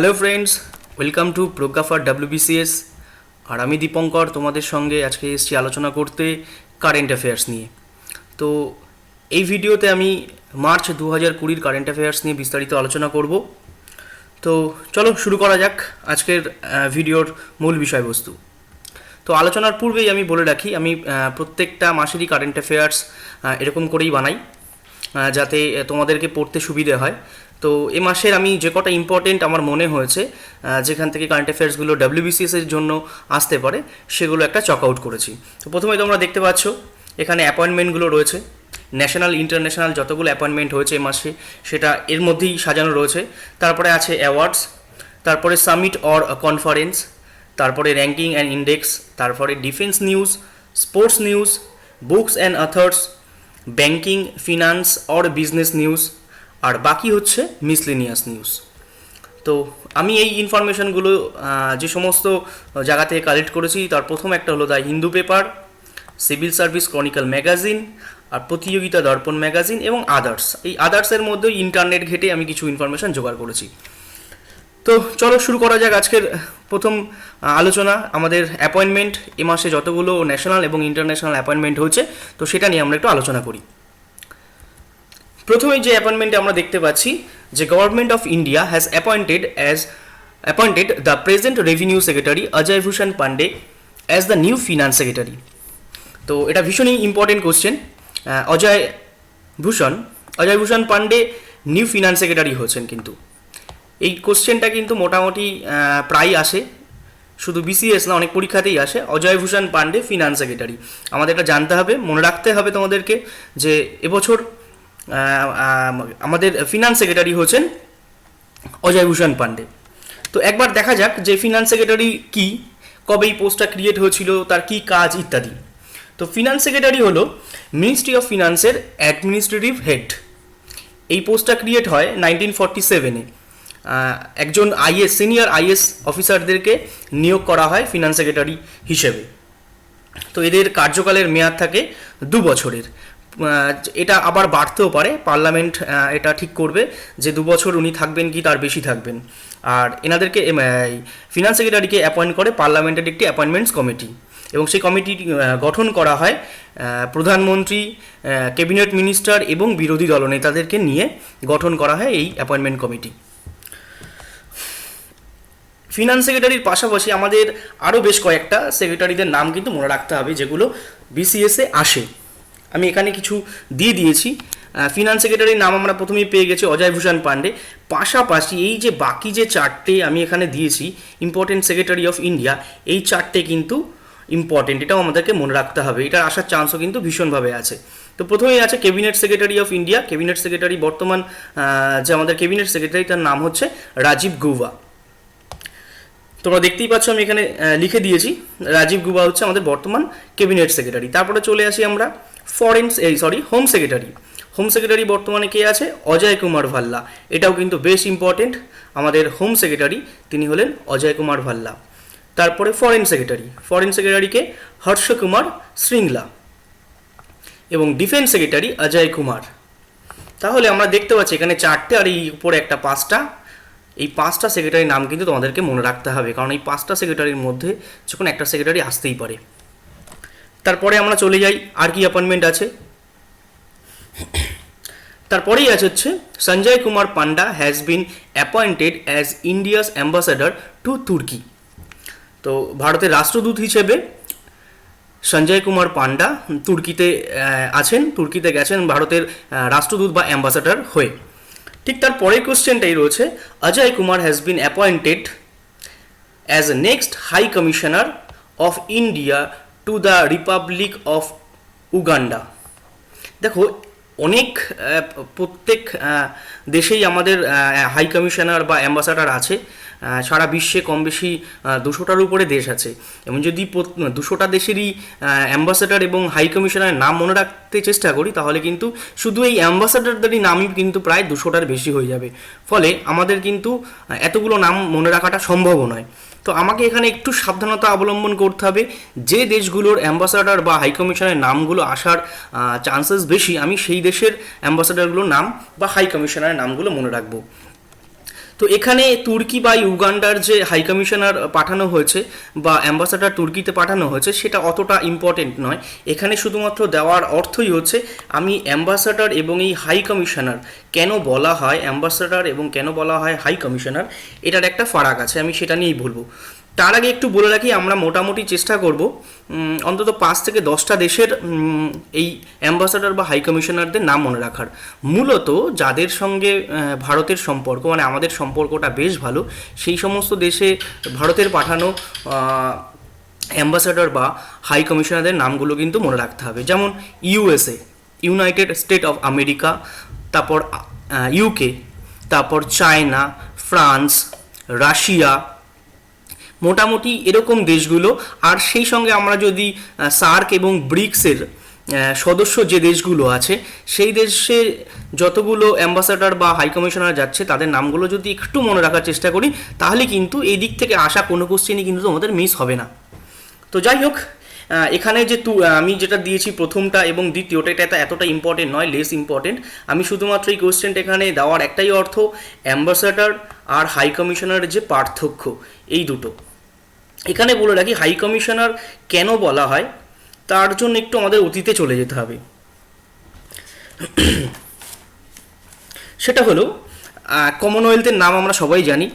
Hello friends, welcome to প্রজ্ঞাফার WBCS। আর আমি দীপঙ্কর তোমাদের সঙ্গে আজকে এসেছি আলোচনা করতে কারেন্ট অ্যাফেয়ার্স নিয়ে। তো এই ভিডিওতে আমি মার্চ 2020 কারেন্ট অ্যাফেয়ার্স নিয়ে বিস্তারিত আলোচনা করব। তো চলো শুরু করা যাক আজকের ভিডিওর মূল বিষয়বস্তু। তো আলোচনার পূর্বেই আমি বলে রাখি, আমি প্রত্যেকটা মাসেরই কারেন্ট অ্যাফেয়ার্স এরকম করেই বানাই যাতে তোমাদেরকে পড়তে সুবিধে হয়। তো এ মাসের আমি যে কটা ইম্পর্টেন্ট আমার মনে হয়েছে যেখান থেকে কারেন্ট অ্যাফেয়ার্সগুলো WBCS এর জন্য আসতে পারে সেগুলো একটা চক আউট করেছি। তো প্রথমে তোমরা দেখতে পাচ্ছ এখানে অ্যাপয়েন্টমেন্টগুলো রয়েছে, ন্যাশনাল ইন্টারন্যাশনাল যতগুলো অ্যাপয়েন্টমেন্ট হয়েছে এ মাসে সেটা এর মধ্যেই সাজানো রয়েছে। তারপরে আছে অ্যাওয়ার্ডস, তারপরে সামিট অর কনফারেন্স, তারপরে র্যাঙ্কিং অ্যান্ড ইন্ডেক্স, তারপরে defence news, sports news, books and authors, banking, finance or business news, আর বাকি হচ্ছে মিসলেনিয়াস নিউজ। তো আমি এই ইনফরমেশনগুলো যে সমস্ত জায়গা থেকে কালেক্ট করেছি তার প্রথম একটা হলো the Hindu paper, civil service chronicle magazine, আর প্রতিযোগিতা দর্পণ ম্যাগাজিন এবং আদার্স। এই আদার্সের মধ্যেও ইন্টারনেট ঘেটে আমি কিছু ইনফরমেশন জোগাড় করেছি। তো চলো শুরু করা যাক আজকের প্রথম আলোচনা। আমাদের অ্যাপয়েন্টমেন্ট এ মাসে যতগুলো ন্যাশনাল এবং ইন্টারন্যাশনাল অ্যাপয়েন্টমেন্ট হয়েছে তো সেটা নিয়ে আমরা একটু আলোচনা করি। প্রথমে যে অ্যাপয়েন্টমেন্টে আমরা দেখতে পাচ্ছি যে government of India has appointed the present revenue secretary Ajay Bhushan Pandey as the new finance secretary. তো এটা ভীষণই important question. Ajay Bhushan Pandey new finance secretary হয়েছেন, কিন্তু এই কোশ্চেনটা কিন্তু মোটামুটি প্রায় আসে, শুধু BCS না অনেক পরীক্ষাতেই আসে। অজয় ভূষণ পান্ডে ফিনান্স সেক্রেটারি, আমাদের এটা জানতে হবে, মনে রাখতে হবে তোমাদেরকে যে এবছর আমাদের ফিনান্স সেক্রেটারি হচ্ছেন অজয় ভূষণ পান্ডে। তো একবার দেখা যাক যে ফিনান্স সেক্রেটারি কি, কবে এই পোস্টটা ক্রিয়েট হয়েছিল, তার কি কাজ ইত্যাদি। তো ফিনান্স সেক্রেটারি হলো মিনিস্ট্রি অফ ফিনান্সের অ্যাডমিনিস্ট্রেটিভ হেড। এই পোস্টটা ক্রিয়েট হয় 1947-এ। একজন সিনিয়র IAS অফিসারদেরকে নিয়োগ করা হয় ফিনান্স সেক্রেটারি হিসেবে। তো এদের কার্যকালের মেয়াদ থাকে 2 বছরের। এটা আবার বাড়তেও পারে, পার্লামেন্ট এটা ঠিক করবে যে 2 বছর উনি থাকবেন কি তার বেশি থাকবেন। আর এনাদেরকে ফিনান্স সেক্রেটারিকে অ্যাপয়েন্ট করে পার্লামেন্টের একটি অ্যাপয়েন্টমেন্টস কমিটি, এবং সেই কমিটি গঠন করা হয় প্রধানমন্ত্রী, ক্যাবিনেট মিনিস্টার এবং বিরোধী দলনেতাদেরকে নিয়ে গঠন করা হয় এই অ্যাপয়েন্টমেন্ট কমিটি। ফিনান্স সেক্রেটারির পাশাপাশি আমাদের আরও বেশ কয়েকটা সেক্রেটারিদের নাম কিন্তু মনে রাখতে হবে যেগুলো BCS-এ আসে। আমি এখানে কিছু দিয়ে দিয়েছি। ফিনান্স সেক্রেটারির নাম আমরা প্রথমেই পেয়ে গেছি অজয় ভূষণ পান্ডে। পাশাপাশি এই যে বাকি যে চারটে আমি এখানে দিয়েছি ইম্পর্টেন্ট সেক্রেটারি অফ ইন্ডিয়া, এই চারটে কিন্তু ইম্পর্টেন্ট, এটাও আমাদেরকে মনে রাখতে হবে, এটার আসার চান্সও কিন্তু ভীষণভাবে আছে। তো প্রথমেই আছে cabinet secretary of India. Cabinet secretary বর্তমান যে আমাদের ক্যাবিনেট সেক্রেটারি তার নাম হচ্ছে রাজীব গৌবা। তোমরা দেখতেই পাচ্ছ আমি এখানে লিখে দিয়েছি, রাজীব গৌবা হচ্ছে আমাদের বর্তমান ক্যাবিনেট সেক্রেটারি। তারপরে চলে আসি আমরা হোম সেক্রেটারি। হোম সেক্রেটারি বর্তমানে কে আছে? অজয় কুমার ভাল্লা। এটাও কিন্তু বেশ ইম্পর্টেন্ট, আমাদের হোম সেক্রেটারি তিনি হলেন অজয় কুমার ভাল্লা। তারপরে ফরেন সেক্রেটারিকে হর্ষ কুমার শ্রিংলা, এবং ডিফেন্স সেক্রেটারি অজয় কুমার। তাহলে আমরা দেখতে পাচ্ছি এখানে চারটে আর এই উপরে একটা পাঁচটা। এই পাঁচটা সেক্রেটারির নাম কিন্তু তোমাদেরকে মনে রাখতে হবে, কারণ এই পাঁচটা সেক্রেটারির মধ্যে যখন একটা সেক্রেটারি আসতেই পারে। তারপরে আমরা চলে যাই আর কি অ্যাপয়েন্টমেন্ট আছে। তারপরেই আছে হচ্ছে Sanjay Kumar Panda has been appointed as India's ambassador to Turkey. তো ভারতের রাষ্ট্রদূত হিসেবে সঞ্জয় কুমার পান্ডা তুর্কিতে আছেন, তুর্কিতে গেছেন ভারতের রাষ্ট্রদূত বা অ্যাম্বাসাডার হয়ে। ঠিক তার পরের কোশ্চেনটাই রয়েছে Ajay Kumar has been appointed as next high commissioner of India to the Republic of Uganda. দেখো অনেক প্রত্যেক দেশেই আমাদের হাই কমিশনার বা অ্যাম্বাসাডার আছে, সারা বিশ্বে কম বেশি 200টার উপরে দেশ আছে, এবং যদি 200টা দেশেরই অ্যাম্বাসাডার এবং হাই কমিশনারের নাম মনে রাখতে চেষ্টা করি তাহলে কিন্তু শুধু এই অ্যাম্বাসাডারদেরই নামই কিন্তু প্রায় 200টার বেশি হয়ে যাবে। ফলে আমাদের কিন্তু এতগুলো নাম মনে রাখাটা সম্ভবও নয়। তো আমাকে এখানে একটু সাবধানতা অবলম্বন করতে হবে, যে দেশগুলোর অ্যাম্বাসাডার বা হাই কমিশনের নামগুলো আসার চান্সেস বেশি আমি সেই দেশের অ্যাম্বাসাডারগুলোর নাম বা হাই কমিশনারের নামগুলো মনে রাখবো। তো এখানে তুর্কি বা ইউগান্ডার যে হাই কমিশনার পাঠানো হয়েছে বা অ্যাম্বাসাডার তুর্কিতে পাঠানো হয়েছে সেটা অতটা ইম্পর্টেন্ট নয়। এখানে শুধুমাত্র দেওয়ার অর্থই হচ্ছে আমি অ্যাম্বাসাডার এবং এই হাই কমিশনার কেন বলা হয় অ্যাম্বাসাডার এবং কেন বলা হয় হাই কমিশনার, এটার একটা ফারাক আছে, আমি সেটা নিয়েই বলবো। তার আগে একটু বলে রাখি, আমরা মোটামুটি চেষ্টা করব অন্তত 5 থেকে 10টা দেশের এই অ্যাম্বাসাডার বা হাই কমিশনারদের নাম মনে রাখার। মূলত যাদের সঙ্গে ভারতের সম্পর্ক, মানে আমাদের সম্পর্কটা বেশ ভালো, সেই সমস্ত দেশে ভারতের পাঠানো অ্যাম্বাসাডার বা হাই কমিশনারদের নামগুলো কিন্তু মনে রাখতে হবে। যেমন USA, United state of America, তারপর ইউকে, তারপর চায়না, ফ্রান্স, রাশিয়া, মোটামুটি এরকম দেশগুলো। আর সেই সঙ্গে আমরা যদি সার্ক এবং ব্রিক্সের সদস্য যে দেশগুলো আছে সেই দেশে যতগুলো অ্যাম্বাসাডার বা হাই কমিশনার যাচ্ছে তাদের নামগুলো যদি একটু মনে রাখার চেষ্টা করি, তাহলে কিন্তু এই দিক থেকে আসা কোনো কোশ্চেনই কিন্তু তোমাদের মিস হবে না। তো যাই হোক, এখানে যে আমি যেটা দিয়েছি প্রথমটা এবং দ্বিতীয়টা, এটা এতটা ইম্পর্টেন্ট নয়, লেস ইম্পর্টেন্ট। আমি শুধুমাত্র এই কোশ্চেনটা এখানে দেওয়ার একটাই অর্থ, অ্যাম্বাসাডার আর হাই কমিশনারের যে পার্থক্য এই দুটো। এখানে বলে রাখি হাই কমিশনার কেন বলা হয়, তার জন্য একটু আমাদের অতীতে চলে যেতে হবে। সেটা হলো কমনওয়েলথের নাম আমরা সবাই জানি।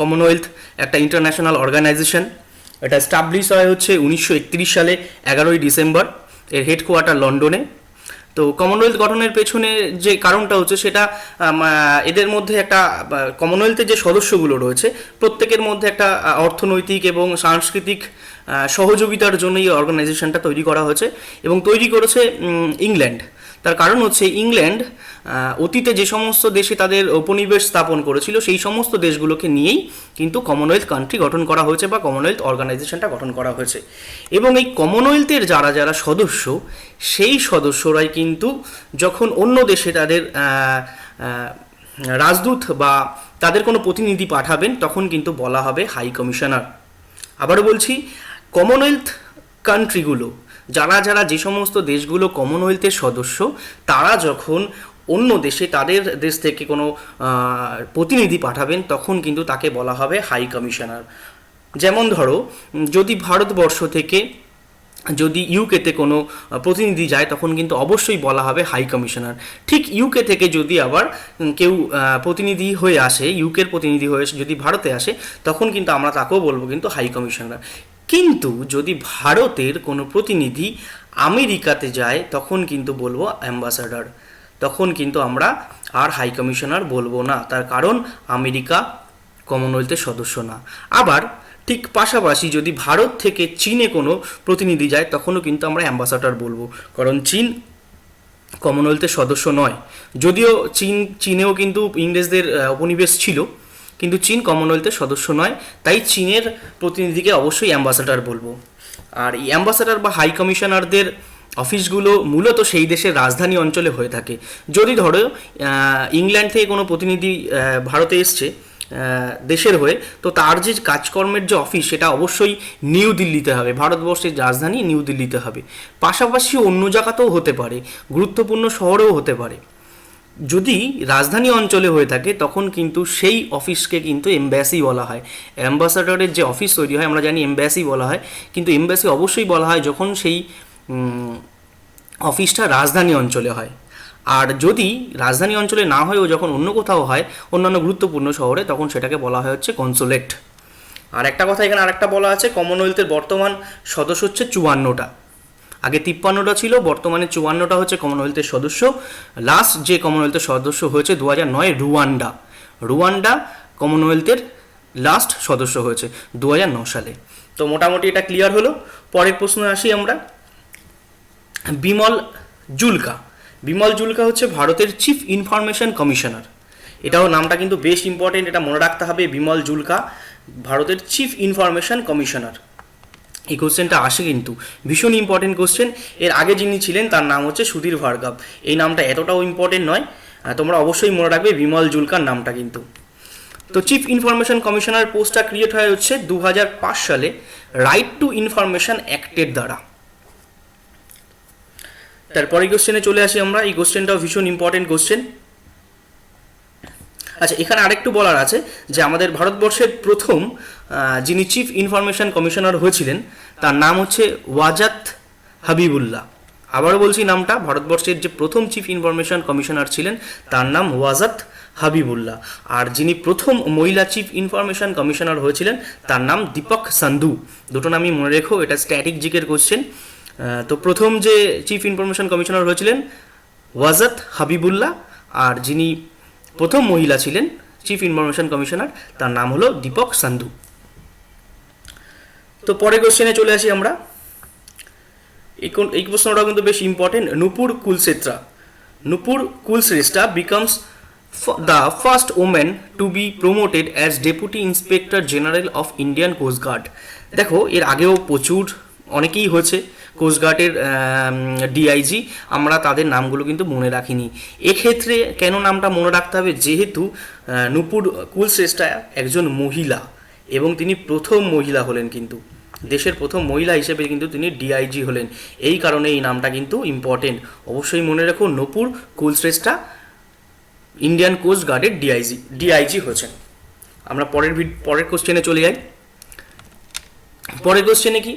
কমনওয়েলথ একটা ইন্টারন্যাশনাল অর্গানাইজেশন। এটা স্টাবলিশ হয় হচ্ছে 1931 সালে 11ই ডিসেম্বর। এর হেডকোয়ার্টার লন্ডনে। তো কমনওয়েলথ গঠনের পেছনে যে কারণটা হচ্ছে সেটা এদের মধ্যে একটা কমনওয়েলথের যে সদস্যগুলো রয়েছে প্রত্যেকের মধ্যে একটা অর্থনৈতিক এবং সাংস্কৃতিক সহযোগিতার জন্য এই অর্গানাইজেশনটা তৈরি করা হয়েছে এবং তৈরি করেছে ইংল্যান্ড। তার কারণ হচ্ছে ইংল্যান্ড অতীতে যে সমস্ত দেশে তাদের উপনিবেশ স্থাপন করেছিল সেই সমস্ত দেশগুলোকে নিয়েই কিন্তু কমনওয়েলথ কান্ট্রি গঠন করা হয়েছে বা কমনওয়েলথ অর্গানাইজেশনটা গঠন করা হয়েছে। এবং এই কমনওয়েলথের যারা যারা সদস্য সেই সদস্যরাই কিন্তু যখন অন্য দেশে তাদের রাজদূত বা তাদের কোনো প্রতিনিধি পাঠাবেন তখন কিন্তু বলা হবে হাই কমিশনার। আবারও বলছি, কমনওয়েলথ কান্ট্রিগুলো যারা যারা যে সমস্ত দেশগুলো কমনওয়েলথের সদস্য তারা যখন অন্য দেশে তাদের দেশ থেকে কোনো প্রতিনিধি পাঠাবেন তখন কিন্তু তাকে বলা হবে হাই কমিশনার। যেমন ধরো, যদি ভারতবর্ষ থেকে যদি ইউকেতে কোনো প্রতিনিধি যায় তখন কিন্তু অবশ্যই বলা হবে হাই কমিশনার। ঠিক ইউকে থেকে যদি আবার কেউ প্রতিনিধি হয়ে আসে, ইউকের প্রতিনিধি হয়ে যদি ভারতে আসে তখন কিন্তু আমরা তাকেও বলবো কিন্তু হাই কমিশনার। কিন্তু যদি ভারতের কোনো প্রতিনিধি আমেরিকাতে যায় তখন কিন্তু বলবো অ্যাম্বাসাডার। তখন কিন্তু আমরা আর হাই কমিশনার বলবো না, তার কারণ আমেরিকা কমনওয়েলথের সদস্য না। আবার ঠিক পাশাপাশি যদি ভারত থেকে চীনে কোনো প্রতিনিধি যায় তখনও কিন্তু আমরা অ্যাম্বাসাডার বলবো, কারণ চীন কমনওয়েলথের সদস্য নয়। যদিও চীনেও কিন্তু ইংরেজদের উপনিবেশ ছিল, কিন্তু চীন কমনওয়েলথের সদস্য নয়, তাই চীনের প্রতিনিধিকে অবশ্যই অ্যাম্বাসাডার বলবো। আর এই অ্যাম্বাসাডার বা হাই কমিশনারদের অফিসগুলো মূলত সেই দেশের রাজধানী অঞ্চলে হয়ে থাকে। যদি ধরো ইংল্যান্ড থেকে কোনো প্রতিনিধি ভারতে এসছে দেশের হয়ে, তো তার যে কাজকর্মের যে অফিস সেটা অবশ্যই নিউ দিল্লিতে হবে, ভারতবর্ষের রাজধানী নিউ দিল্লিতে হবে। পাশাপাশি অন্য জায়গাতেও হতে পারে, গুরুত্বপূর্ণ শহরেও হতে পারে। যদি রাজধানী অঞ্চলে হয়ে থাকে তখন কিন্তু সেই অফিসকে কিন্তু এমব্যাসি বলা হয়। অ্যাম্বাসাডারের যে অফিস তৈরি হয় আমরা জানি এমব্যাসি বলা হয়, কিন্তু এমব্যাসি অবশ্যই বলা হয় যখন সেই অফিসটা রাজধানী অঞ্চলে হয়। আর যদি রাজধানী অঞ্চলে না হয়েও যখন অন্য কোথাও হয়, অন্যান্য গুরুত্বপূর্ণ শহরে, তখন সেটাকে বলা হয় হচ্ছে কনসুলেট। আর একটা কথা এখানে আরেকটা বলা আছে, কমনওয়েলথের বর্তমান সদস্য হচ্ছে 54টা। আগে 53টা ছিল, বর্তমানে 54টা হচ্ছে কমনওয়েলথের সদস্য। লাস্ট যে কমনওয়েলথের সদস্য হয়েছে 2009 রুয়ান্ডা। রুয়ান্ডা কমনওয়েলথের লাস্ট সদস্য হয়েছে 2009 সালে। তো মোটামুটি এটা ক্লিয়ার হলো। পরের প্রশ্নে আসি আমরা। বিমল জুলকা। বিমল জুলকা হচ্ছে ভারতের চিফ ইনফরমেশন কমিশনার। এটাও নামটা কিন্তু বেশ ইম্পর্টেন্ট, এটা মনে রাখতে হবে। বিমল জুলকা ভারতের চিফ ইনফরমেশন কমিশনার। এই কোশ্চেনটা আসে কিন্তু ভীষণ ইম্পর্টেন্ট কোশ্চেন। এর আগে যিনি ছিলেন তার নাম হচ্ছে সুধীর ভার্গব। এই নামটা এতটাও ইম্পর্টেন্ট নয়, তোমরা অবশ্যই মনে রাখবে বিমল জুলকার নামটা কিন্তু। তো চিফ ইনফরমেশন কমিশনার পোস্টটা ক্রিয়েট হয় হচ্ছে 2005 সালে রাইট টু ইনফরমেশন অ্যাক্টের দ্বারা। তারপরে কোশ্চেনে চলে আসি আমরা। এই কোশ্চেনটাও ভীষণ ইম্পর্টেন্ট কোশ্চেন। আচ্ছা, এখানে আরেকটু বলার আছে যে আমাদের ভারতবর্ষের প্রথম যিনি চিফ ইনফরমেশন কমিশনার হয়েছিলেন তার নাম হচ্ছে ওয়াজাত হাবিবুল্লাহ। আবারও বলছি নামটা, ভারতবর্ষের যে প্রথম চিফ ইনফরমেশন কমিশনার ছিলেন তার নাম ওয়াজাত হাবিবুল্লাহ। আর যিনি প্রথম মহিলা চিফ ইনফরমেশন কমিশনার হয়েছিলেন তার নাম দীপক সান্ধু। দুটো নামই মনে রেখো, এটা স্ট্যাটিক জিকের কোশ্চেন। তো প্রথম যে চিফ ইনফরমেশন কমিশনার হয়েছিলেন ওয়াজাত হাবিবুল্লাহ, আর যিনি প্রথম মহিলা ছিলেন চিফ ইনফরমেশন কমিশনার তার নাম হলো দীপক সান্ধু। তো পরের কোশ্চেনে চলে আসি আমরা। এই প্রশ্নটা কিন্তু বেশ important. Nupur Kulshrestha, Nupur Kulshrestha becomes the first women to be promoted as deputy inspector general of Indian coastguard. দেখো, এর আগেও প্রচুর অনেকেই হয়েছে কোস্টগার্ডের ডিআইজি, আমরা তাদের নামগুলো কিন্তু মনে রাখিনি। এক্ষেত্রে কেন নামটা মনে রাখতে হবে, যেহেতু নূপুর কুলশ্রেষ্ঠা একজন মহিলা এবং তিনি প্রথম মহিলা হলেন, কিন্তু দেশের প্রথম মহিলা হিসেবে কিন্তু তিনি ডিআইজি হলেন। এই কারণে এই নামটা কিন্তু ইম্পর্টেন্ট, অবশ্যই মনে রাখো। নূপুর কুলশ্রেষ্ঠা ইন্ডিয়ান কোস্ট গার্ডের ডিআইজি হয়েছেন। আমরা পরের কোশ্চেনে চলে যাই। পরের কোশ্চেনে কি,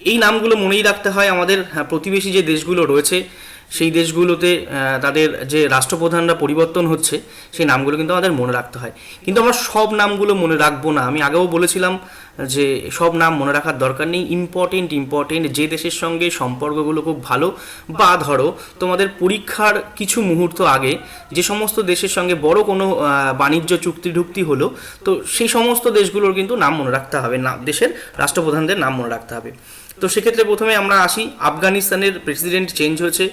এই নামগুলো মনেই রাখতে হয়। আমাদের প্রতিবেশী যে দেশগুলো রয়েছে সেই দেশগুলোতে তাদের যে রাষ্ট্রপ্রধানরা পরিবর্তন হচ্ছে সেই নামগুলো কিন্তু আমাদের মনে রাখতে হয়। কিন্তু আমরা সব নামগুলো মনে রাখবো না। আমি আগেও বলেছিলাম যে সব নাম মনে রাখার দরকার নেই। ইম্পর্টেন্ট যে দেশের সঙ্গে সম্পর্কগুলো খুব ভালো, বা ধরো তোমাদের পরীক্ষার কিছু মুহূর্ত আগে যে সমস্ত দেশের সঙ্গে বড় কোনো বাণিজ্য চুক্তি হলো, তো সেই সমস্ত দেশগুলোর কিন্তু নাম মনে রাখতে হবে, না দেশের রাষ্ট্রপ্রধানদের নাম মনে রাখতে হবে। তো সেক্ষেত্রে প্রথমে আমরা আসি, আফগানিস্তানের প্রেসিডেন্ট চেঞ্জ হয়েছে,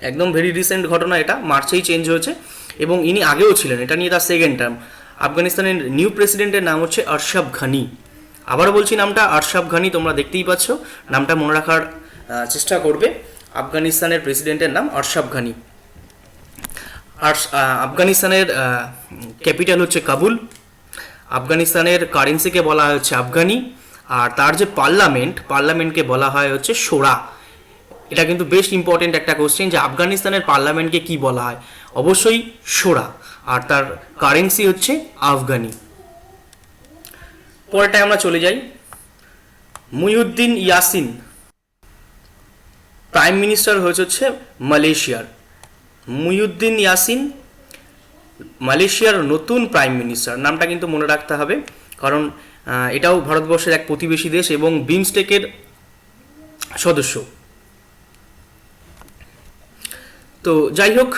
একদম ভেরি রিসেন্ট ঘটনা, এটা মার্চেই চেঞ্জ হয়েছে এবং ইনি আগেও ছিলেন, এটা নিয়ে তার সেকেন্ড টার্ম। আফগানিস্তানের নিউ প্রেসিডেন্টের নাম হচ্ছে আশরাফ ঘানি। আবারও বলছি নামটা আশরাফ ঘানি, তোমরা দেখতেই পাচ্ছ, নামটা মনে রাখার চেষ্টা করবে। আফগানিস্তানের প্রেসিডেন্টের নাম আশরাফ ঘানি। আর আফগানিস্তানের ক্যাপিটাল হচ্ছে কাবুল। আফগানিস্তানের কারেন্সিকে বলা হচ্ছে আফগানি, আর তার যে পার্লামেন্টকে বলা হয় হচ্ছে শোরা। এটা কিন্তু বেশ ইম্পর্টেন্ট একটা কোশ্চেন যে আফগানিস্তানের পার্লামেন্টকে কি বলা হয়, অবশ্যই শোরা, আর তার কারেন্সি হচ্ছে আফগানি। পরেরটায় আমরা চলে যাই। মুহিউদ্দিন ইয়াসিন প্রাইম মিনিস্টার হচ্ছে মালয়েশিয়ার। মুহিউদ্দিন ইয়াসিন মালয়েশিয়ার নতুন প্রাইম মিনিস্টার। নামটা কিন্তু মনে রাখতে হবে, কারণ এটাও ভারতবর্ষের এক প্রতিবেশী দেশ এবং বিমস্টেকের সদস্য। তো যাই হোক,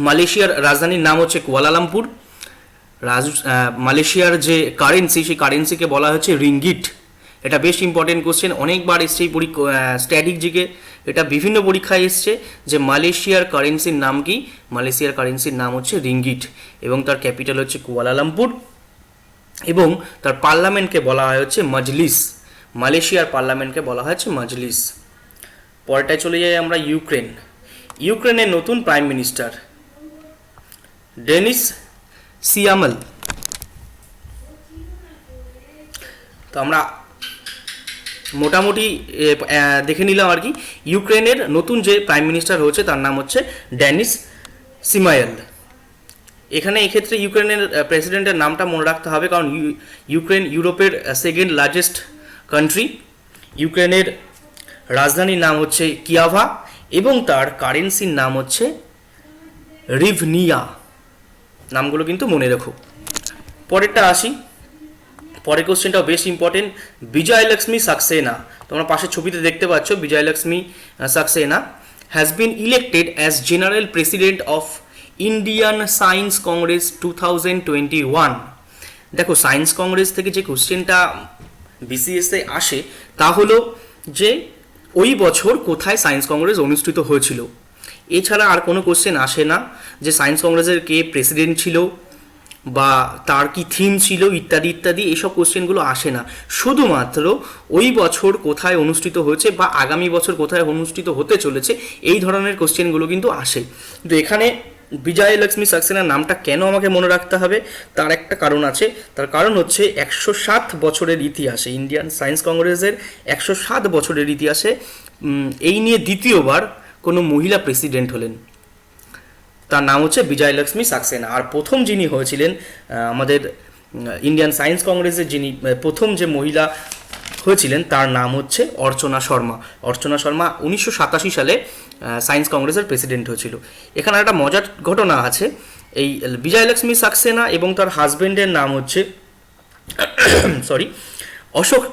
মালয়েশিয়ার রাজধানীর নাম হচ্ছে কুয়ালালামপুর। মালয়েশিয়ার যে কারেন্সি, সেই কারেন্সিকে বলা হচ্ছে রিঙ্গিট। এটা বেশ ইম্পর্টেন্ট কোশ্চেন, অনেকবার এসছে এই স্ট্যাটিক জিকে, এটা বিভিন্ন পরীক্ষায় এসছে যে মালয়েশিয়ার কারেন্সির নাম কি। মালয়েশিয়ার কারেন্সির নাম হচ্ছে রিঙ্গিট এবং তার ক্যাপিটাল হচ্ছে কুয়ালালামপুর এবং তার পার্লামেন্টকে বলা হয় হচ্ছে মজলিস। মালয়েশিয়ার পার্লামেন্টকে বলা হচ্ছে মজলিস। পরেরটায় চলে যাই আমরা ইউক্রেনের নতুন প্রাইম মিনিস্টার ডেনিস সিয়ামল। তো আমরা মোটামুটি দেখে নিলাম আর কি। ইউক্রেনের নতুন যে প্রাইম মিনিস্টার হচ্ছে তার নাম হচ্ছে ডেনিস সিমায়েল। এক্ষেত্রে ইউক্রেনের প্রেসিডেন্টের নামটা মনে রাখতে হবে, কারণ ইউক্রেন ইউরোপের সেকেন্ড লার্জেস্ট কান্ট্রি। ইউক্রেনের রাজধানীর নাম হচ্ছে কিয়াভা এবং তার কারেন্সির নাম হচ্ছে রিভনিয়া। নামগুলো কিন্তু মনে রেখো। পরেরটা আসি, পরের কোশ্চেনটাও বেশ ইম্পর্টেন্ট। বিজয়লক্ষ্মী সাক্সেনা, তোমরা পাশের ছবিতে দেখতে পাচ্ছ, Vijayalakshmi Saxena has been elected as general president of Indian science Congress 2021। দেখো, সায়েন্স কংগ্রেস থেকে যে কোশ্চেনটা বিসিএসে আসে তা হলো যে ওই বছর কোথায় সায়েন্স কংগ্রেস অনুষ্ঠিত হয়েছিল। এছাড়া আর কোনো কোশ্চেন আসে না যে সায়েন্স কংগ্রেসের কে প্রেসিডেন্ট ছিল বা তার কি থিম ছিল ইত্যাদি ইত্যাদি, এইসব কোশ্চেনগুলো আসে না। শুধুমাত্র ওই বছর কোথায় অনুষ্ঠিত হয়েছে বা আগামী বছর কোথায় অনুষ্ঠিত হতে চলেছে, এই ধরনের কোশ্চেনগুলো কিন্তু আসে। কিন্তু এখানে বিজয়লক্ষ্মী সাক্সেনার নামটা কেন আমাকে মনে রাখতে হবে, তার একটা কারণ আছে। তার কারণ হচ্ছে 107 বছরের ইতিহাসে, ইন্ডিয়ান সায়েন্স কংগ্রেসের 107 বছরের ইতিহাসে এই নিয়ে দ্বিতীয়বার কোনো মহিলা প্রেসিডেন্ট হলেন। তার নাম হচ্ছে বিজয়লক্ষ্মী সাক্সেনা। আর প্রথম যিনি হয়েছিলেন আমাদের ইন্ডিয়ান সায়েন্স কংগ্রেসের যিনি প্রথম যে মহিলা হয়েছিলেন তার নাম হচ্ছে অর্চনা শর্মা। অর্চনা শর্মা 1987 সালে সায়েন্স কংগ্রেসের প্রেসিডেন্ট হয়েছিল। এখানে একটা মজার ঘটনা আছে, এই বিজয়লক্ষ্মী সাক্সেনা এবং তার হাজবেন্ডের নাম হচ্ছে সরি অশোক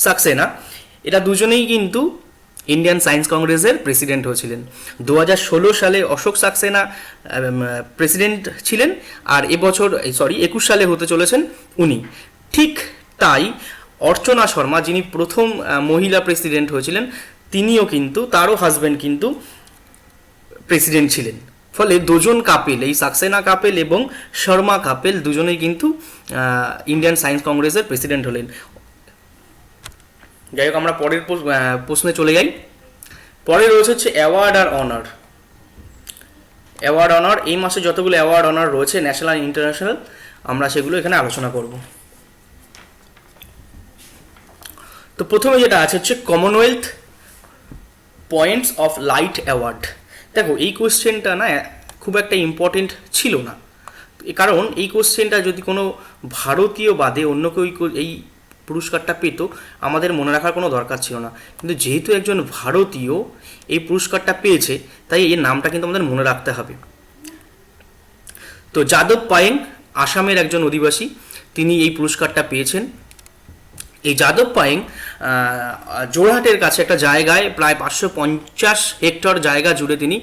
সাক্সেনা, এরা দুজনেই কিন্তু ইন্ডিয়ান সায়েন্স কংগ্রেসের প্রেসিডেন্ট হয়েছিলেন। 2016 সালে অশোক সাক্সেনা প্রেসিডেন্ট ছিলেন, আর এবছর 21 সালে হতে চলেছেন উনি। ঠিক তাই অর্চনা শর্মা যিনি প্রথম মহিলা প্রেসিডেন্ট হয়েছিলেন, তিনিও কিন্তু তারও হাজব্যান্ড কিন্তু প্রেসিডেন্ট ছিলেন। ফলে দুজন কাপেল, এই সাক্সেনা কাপেল এবং শর্মা কাপেল দুজনেই কিন্তু ইন্ডিয়ান সায়েন্স কংগ্রেসের প্রেসিডেন্ট হলেন। যাই হোক, আমরা পরের প্রশ্নে চলে যাই। পরে রয়েছে হচ্ছে অ্যাওয়ার্ড আর অনার। অ্যাওয়ার্ড অনার, এই মাসে যতগুলো অ্যাওয়ার্ড অনার রয়েছে ন্যাশনাল ইন্টারন্যাশনাল, আমরা সেগুলো এখানে আলোচনা করব। তো প্রথমে যেটা আছে হচ্ছে Commonwealth points of light award. দেখো এই কোশ্চেনটা না খুব একটা ইম্পর্টেন্ট ছিল না, কারণ এই কোশ্চেনটা যদি কোনো ভারতীয় বাদে অন্য কেউ এই পুরস্কারটা পেত আমাদের মনে রাখার কোনো দরকার ছিল না, কিন্তু যেহেতু একজন ভারতীয় এই পুরস্কারটা পেয়েছে তাই এর নামটা কিন্তু আমাদের মনে রাখতে হবে। তো যাদব পায়েং আসামের একজন অধিবাসী, তিনি এই পুরস্কারটা পেয়েছেন। এই যাদব পায়েং জোরহাটের কাছে একটা জায়গায় প্রায় 550 হেক্টর জায়গা জুড়ে তিনি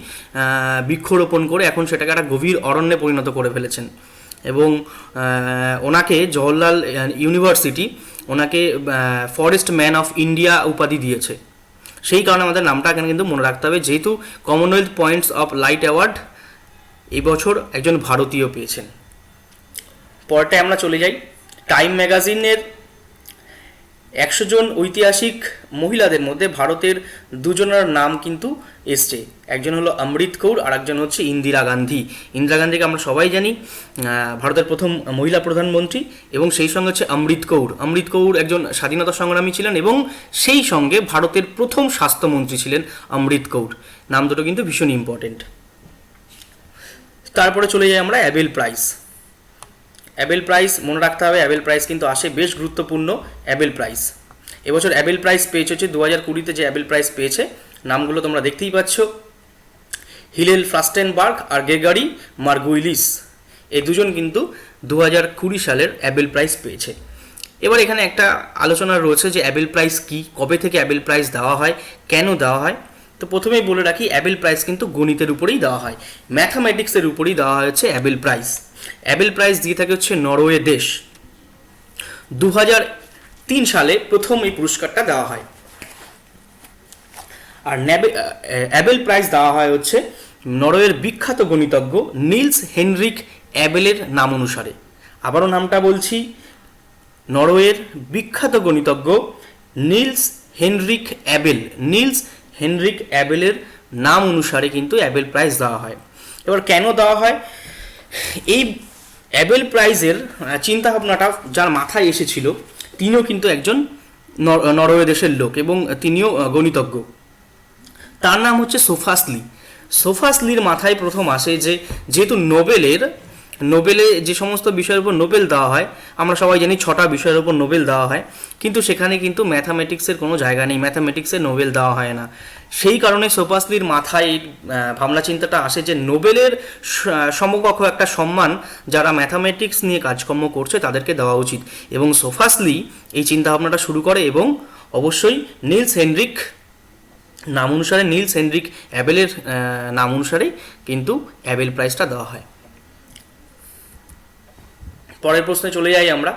বৃক্ষরোপণ করে এখন সেটাকে একটা গভীর অরণ্যে পরিণত করে ফেলেছেন। এবং ওনাকে জওহরলাল ইউনিভার্সিটি ওনাকে ফরেস্ট ম্যান অফ ইন্ডিয়া উপাধি দিয়েছে। সেই কারণে আমাদের নামটা এখানে কিন্তু মনে রাখতে হবে, যেহেতু Commonwealth points of light award এই বছর একজন ভারতীয় পেয়েছেন। পরটায় আমরা চলে যাই। টাইম ম্যাগাজিনের 100 জন ঐতিহাসিক মহিলাদের মধ্যে ভারতের দুজনের নাম কিন্তু এসছে। একজন হলো অমৃত কৌর আর একজন হচ্ছে ইন্দিরা গান্ধী। ইন্দিরা গান্ধীকে আমরা সবাই জানি ভারতের প্রথম মহিলা প্রধানমন্ত্রী, এবং সেই সঙ্গে হচ্ছে অমৃত কৌর। অমৃত কৌর একজন স্বাধীনতা সংগ্রামী ছিলেন এবং সেই সঙ্গে ভারতের প্রথম স্বাস্থ্যমন্ত্রী ছিলেন অমৃত কৌর। নাম দুটো কিন্তু ভীষণ ইম্পর্টেন্ট। তারপরে চলে যাই আমরা অ্যাবেল প্রাইজ। অ্যাবেল প্রাইজ মনে রাখতে হবে, অ্যাবেল প্রাইজ কিন্তু আসে, বেশ গুরুত্বপূর্ণ অ্যাবেল প্রাইজ। এবছর অ্যাবেল প্রাইজ পেয়েছে হচ্ছে 2020-তে যে অ্যাবেল প্রাইজ পেয়েছে নামগুলো তোমরা দেখতেই পাচ্ছ, হিলেল ফ্রাস্টেনবার্গ আর গ্রেগরি মার্গুইলিস। এই দুজন কিন্তু 2020 সালের অ্যাবেল প্রাইজ পেয়েছে। এবার এখানে একটা আলোচনা রয়েছে যে অ্যাবেল প্রাইজ কী, কবে থেকে অ্যাবেল প্রাইজ দেওয়া হয়, কেন দেওয়া হয়। তো প্রথমেই বলে রাখি, অ্যাবেল প্রাইজ কিন্তু গণিতের উপরেই দেওয়া হয়, ম্যাথামেটিক্সের উপরেই দেওয়া হয়েছে অ্যাবেল প্রাইজ। অ্যাবেল প্রাইজ দিয়ে থাকে হচ্ছে নরওয়ে দেশ। 2003 সালে প্রথম এই পুরস্কারটা দেওয়া হয়। আর অ্যাবেল প্রাইজ দেওয়া হয় হচ্ছে নরওয়ের বিখ্যাত গণিতজ্ঞ নিলস হেনরিক অ্যাবেলের নাম অনুসারে। আবারও নামটা বলছি, নরওয়ের বিখ্যাত গণিতজ্ঞ Niels Henrik Abel. Niels Henrik অ্যাবেলের নাম অনুসারে কিন্তু অ্যাবেল প্রাইজ দেওয়া হয়। এবার কেন দেওয়া হয়, এই অ্যাবেল প্রাইজের চিন্তাভাবনাটা যার মাথায় এসেছিল তিনিও কিন্তু একজন নরওয়ে দেশের লোক এবং তিনিও গণিতজ্ঞ। তার নাম হচ্ছে সোফাস লি। সোফাস লির মাথায় প্রথম আসে যে যেহেতু নোবেলে যে সমস্ত বিষয়ের উপর নোবেল দেওয়া হয়, আমরা সবাই জানি 6টা বিষয়ের উপর নোবেল দেওয়া হয়, কিন্তু সেখানে কিন্তু ম্যাথামেটিক্সের কোনো জায়গা নেই, ম্যাথামেটিক্সে নোবেল দেওয়া হয় না। সেই কারণে সোফাস লির মাথায় ভাবনা চিন্তাটা আসে যে নোবেলের সমকক্ষ একটা সম্মান যারা ম্যাথামেটিক্স নিয়ে কাজকর্ম করছে তাদেরকে দেওয়া উচিত, এবং সোফাস লি এই চিন্তাভাবনাটা শুরু করে এবং অবশ্যই নিলস হেনরিক নাম অনুসারে, নিলস হেনরিক অ্যাবেলের নাম অনুসারে কিন্তু অ্যাবেল প্রাইজটা দেওয়া হয়। পরের প্রশ্নে চলে যাই আমরা।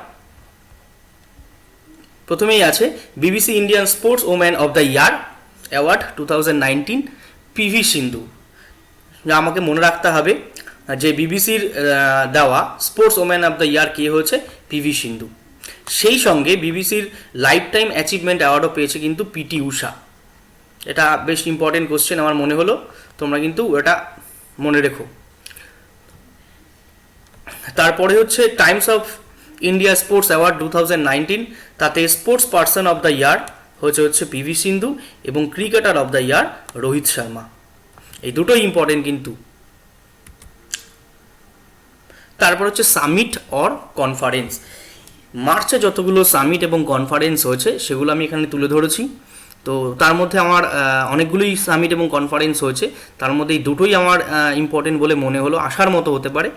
প্রথমেই আছে BBC Indian sports woman of the year award 2019 PV Sindhu. যা আমাকে মনে রাখতে হবে যে বিবিসির দেওয়া sports woman of the year কে হয়েছে, পিভি সিন্ধু। সেই সঙ্গে বিবিসির লাইফ টাইম অ্যাচিভমেন্ট অ্যাওয়ার্ডও পেয়েছে কিন্তু পিটি ঊষা। এটা বেশ ইম্পর্টেন্ট কোশ্চেন আমার মনে হলো, তোমরা কিন্তু এটা মনে রেখো। তারপরে হচ্ছে Times of India sports award 2019, তাতে স্পোর্টস পার্সন অফ দ্য ইয়ার হচ্ছে পিভি সিন্ধু এবং ক্রিকেটার অফ দ্য ইয়ার রোহিত শর্মা। এই দুটোই ইম্পর্টেন্ট কিন্তু। তারপর হচ্ছে সামিট অর কনফারেন্স। মার্চে যতগুলো সামিট এবং কনফারেন্স হয়েছে সেগুলো আমি এখানে তুলে ধরেছি। তো তার মধ্যে আমার অনেকগুলোই সামিট এবং কনফারেন্স হয়েছে, তার মধ্যে এই দুটোই আমার ইম্পর্টেন্ট বলে মনে হলো, আসার মতো হতে পারে।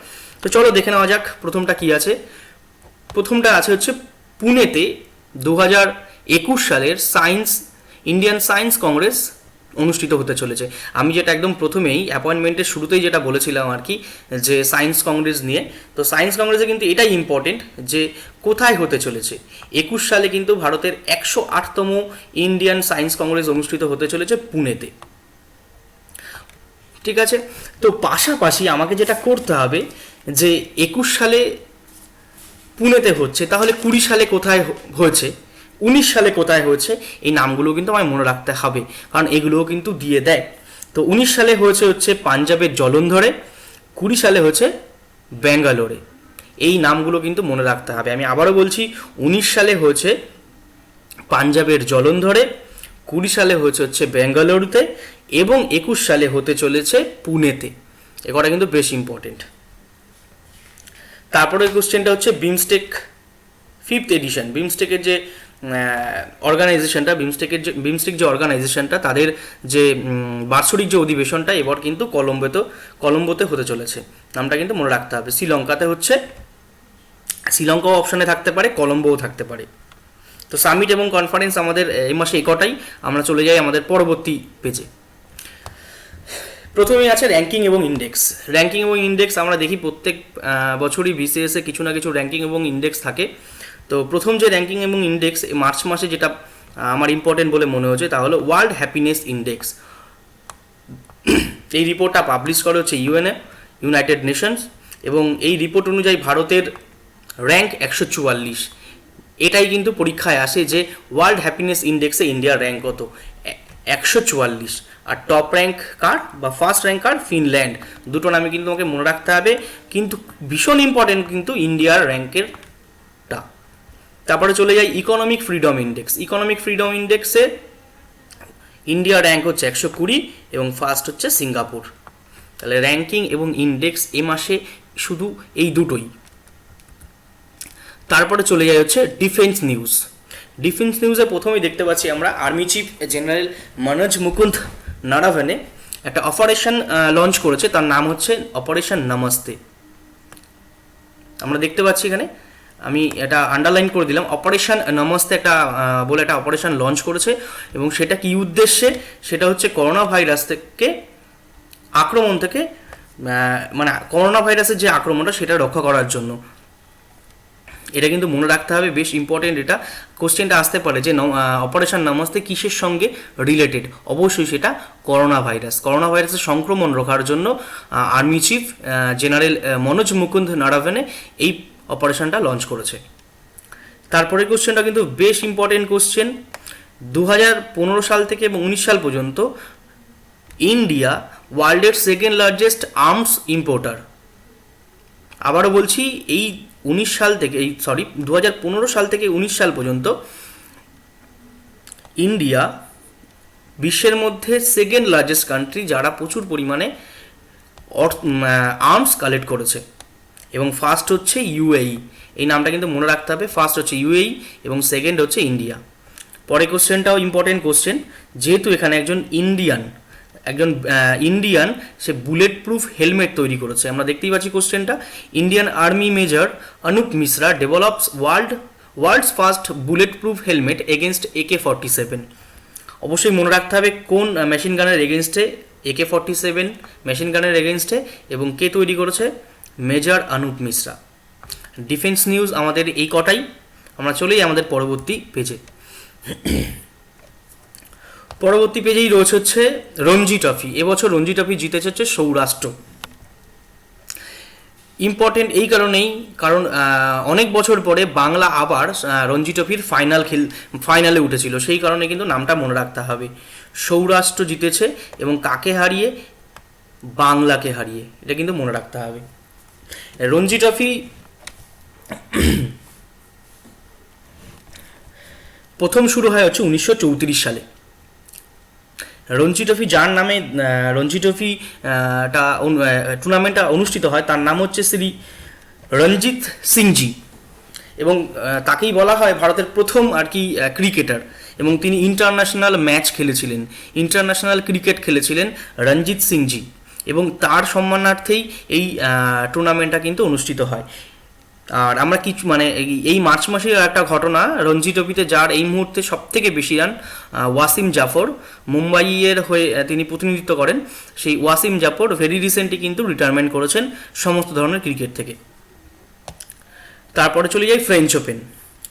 তো চলো দেখে নেওয়া যাক প্রথমটা কী আছে। প্রথমটা আছে হচ্ছে পুনেতে 2021 সালের ইন্ডিয়ান সায়েন্স কংগ্রেস অনুষ্ঠিত হতে চলেছে। আমি যেটা একদম প্রথমেই অ্যাপয়েন্টমেন্টের শুরুতেই যেটা বলেছিলাম আর কি, যে সায়েন্স কংগ্রেস নিয়ে, তো সায়েন্স কংগ্রেসে কিন্তু এটাই ইম্পর্টেন্ট যে কোথায় হতে চলেছে। 21 সালে কিন্তু ভারতের 108তম ইন্ডিয়ান সায়েন্স কংগ্রেস অনুষ্ঠিত হতে চলেছে পুনেতে। ঠিক আছে, তো পাশাপাশি আমাকে যেটা করতে হবে যে 21 সালে পুনেতে হচ্ছে, তাহলে 20 সালে কোথায় হয়েছে, 19 সালে কোথায় হয়েছে, এই নামগুলো কিন্তু আমায় মনে রাখতে হবে, কারণ এগুলোও কিন্তু দিয়ে দেয়। তো 19 সালে হচ্ছে পাঞ্জাবের জলন্ধরে, 20 সালে হয়েছে ব্যাঙ্গালোরে। এই নামগুলো কিন্তু মনে রাখতে হবে। আমি আবারও বলছি, 19 সালে হয়েছে পাঞ্জাবের জলন্ধরে, 20 সালে হচ্ছে ব্যাঙ্গালুরুতে, এবং 21 সালে হতে চলেছে পুনেতে। এ কটা কিন্তু বেশ ইম্পর্টেন্ট। তারপরে কোশ্চেনটা হচ্ছে বিমস্টেক 5th এডিশন। বিমস্টেকের যে অর্গানাইজেশনটা, বিমস্টেক যে অর্গানাইজেশনটা, তাদের যে বার্ষিক যে অধিবেশনটা এবার কিন্তু কলম্বোতে হতে চলেছে। নামটা কিন্তু মনে রাখতে হবে। শ্রীলঙ্কাতে হচ্ছে, শ্রীলঙ্কাও অপশানে থাকতে পারে, কলম্বোও থাকতে পারে। তো সামিট এবং কনফারেন্স আমাদের এই মাসে কটাই। আমরা চলে যাই আমাদের পরবর্তী পেজে। প্রথমেই আছে র্যাঙ্কিং এবং ইন্ডেক্স। র্যাঙ্কিং এবং ইন্ডেক্স আমরা দেখি প্রত্যেক বছরই বিসিএসে কিছু না কিছু র্যাঙ্কিং এবং ইন্ডেক্স থাকে। তো প্রথম যে র্যাঙ্কিং এবং ইন্ডেক্স মার্চ মাসে যেটা আমার ইম্পর্টেন্ট বলে মনে হচ্ছে তা হলো ওয়ার্ল্ড হ্যাপিনেস ইন্ডেক্স। এই রিপোর্টটা পাবলিশ করা হচ্ছে ইউনাইটেড নেশনস, এবং এই রিপোর্ট অনুযায়ী ভারতের র্যাঙ্ক 144। এটাই কিন্তু পরীক্ষায় আসে যে ওয়ার্ল্ড হ্যাপিনেস ইন্ডেক্সে ইন্ডিয়ার র্যাঙ্ক কত, 144। আর টপ র্যাঙ্ক কার বা ফার্স্ট র্যাঙ্ক কার, ফিনল্যান্ড। দুটো নামে কিন্তু তোমাকে মনে রাখতে হবে, কিন্তু ভীষণ ইম্পর্টেন্ট কিন্তু ইন্ডিয়ার র্যাঙ্কেরটা। তারপরে চলে যাই economic freedom index. Economic freedom ইন্ডেক্সে ইন্ডিয়ার র্যাঙ্ক হচ্ছে 120 এবং ফার্স্ট হচ্ছে সিঙ্গাপুর। তাহলে র্যাঙ্কিং এবং ইন্ডেক্স এ মাসে শুধু এই দুটোই। তারপরে চলে যায় হচ্ছে ডিফেন্স নিউজ। ডিফেন্স নিউজে প্রথমেই দেখতে পাচ্ছি আমরা army chief General Manoj Mukund Naravane একটা অপারেশন লঞ্চ করেছে, তার নাম হচ্ছে অপারেশন নমস্তে। আমরা দেখতে পাচ্ছি এখানে, আমি এটা আন্ডারলাইন করে দিলাম, অপারেশন নমস্তে একটা বলে একটা অপারেশন লঞ্চ করেছে। এবং সেটা কি উদ্দেশ্যে, সেটা হচ্ছে করোনা ভাইরাস থেকে আক্রমণ থেকে, মানে করোনা ভাইরাসের যে আক্রমণটা সেটা রক্ষা করার জন্য। এটা কিন্তু মনে রাখতে হবে, বেশ ইম্পর্টেন্ট। এটা কোশ্চেনটা আসতে পারে যে অপারেশন নমস্তে কিসের সঙ্গে রিলেটেড। অবশ্যই সেটা করোনা ভাইরাসের সংক্রমণ রোখার জন্য army chief General Manoj Mukund Naravane এই অপারেশনটা লঞ্চ করেছে। তারপরে কোশ্চেনটা কিন্তু বেশ ইম্পর্টেন্ট কোশ্চেন। 2015 সাল থেকে এবং 19 সাল পর্যন্ত ইন্ডিয়া ওয়ার্ল্ডের সেকেন্ড লার্জেস্ট আর্মস ইম্পোর্টার। আবারও বলছি, এই 2015 সাল থেকে 19 সাল পর্যন্ত ইন্ডিয়া বিশ্বের মধ্যে সেকেন্ড লার্জেস্ট কান্ট্রি যারা প্রচুর পরিমাণে আর্মস কালেক্ট করেছে, এবং ফার্স্ট হচ্ছে ইউএই। এই নামটা কিন্তু মনে রাখতে হবে, ফার্স্ট হচ্ছে ইউএই এবং সেকেন্ড হচ্ছে ইন্ডিয়া। পরে কোশ্চেনটাও ইম্পর্টেন্ট কোশ্চেন, যেহেতু এখানে একজন ইন্ডিয়ান সে বুলেট প্রুফ হেলমেট তৈরি করেছে। আমরা দেখতেই পাচ্ছি কোশ্চেনটা, Indian army major Anup Mishra develops world's first bullet proof helmet against AK-47। অবশ্যই মনে রাখতে হবে কোন মেশিন গানের এগেনস্টে, AK-47 মেশিন গানের এগেনস্টে, এবং কে তৈরি করেছে, major Anup Mishra. Defence news আমাদের এই কটাই। আমরা চলেই আমাদের পরবর্তী পেজে। পরবর্তী পেজেই রয়েছে হচ্ছে রঞ্জি ট্রফি। এবছর রঞ্জি ট্রফি জিতেছে হচ্ছে সৌরাষ্ট্র। ইম্পর্টেন্ট এই কারণেই, কারণ অনেক বছর পরে বাংলা আবার রঞ্জি ট্রফির ফাইনালে উঠেছিল, সেই কারণে কিন্তু নামটা মনে রাখতে হবে। সৌরাষ্ট্র জিতেছে এবং কাকে হারিয়ে, বাংলাকে হারিয়ে। এটা কিন্তু মনে রাখতে হবে। রঞ্জি ট্রফি প্রথম শুরু হয় হচ্ছে 1934 সালে। রঞ্জি ট্রফি যার নামে রঞ্জি ট্রফি টুর্নামেন্টটা অনুষ্ঠিত হয় তার নাম হচ্ছে শ্রী রঞ্জিত সিংজি, এবং তাকেই বলা হয় ভারতের প্রথম আর কি ক্রিকেটার, এবং তিনি ইন্টারন্যাশনাল ম্যাচ খেলেছিলেন, ইন্টারন্যাশনাল ক্রিকেট খেলেছিলেন রঞ্জিত সিংজি, এবং তার সম্মানার্থেই এই টুর্নামেন্টটা কিন্তু অনুষ্ঠিত হয়। আর আমরা কিছু মানে এই মার্চ মাসের একটা ঘটনা, রঞ্জি ট্রফিতে যার এই মুহূর্তে সব থেকে বেশি রান, ওয়াসিম জাফর, মুম্বাইয়ের হয়ে তিনি প্রতিনিধিত্ব করেন, সেই ওয়াসিম জাফর ভেরি রিসেন্টলি কিন্তু রিটায়ারমেন্ট করেছেন সমস্ত ধরনের ক্রিকেট থেকে। তারপরে চলে যাই ফ্রেঞ্চ ওপেন।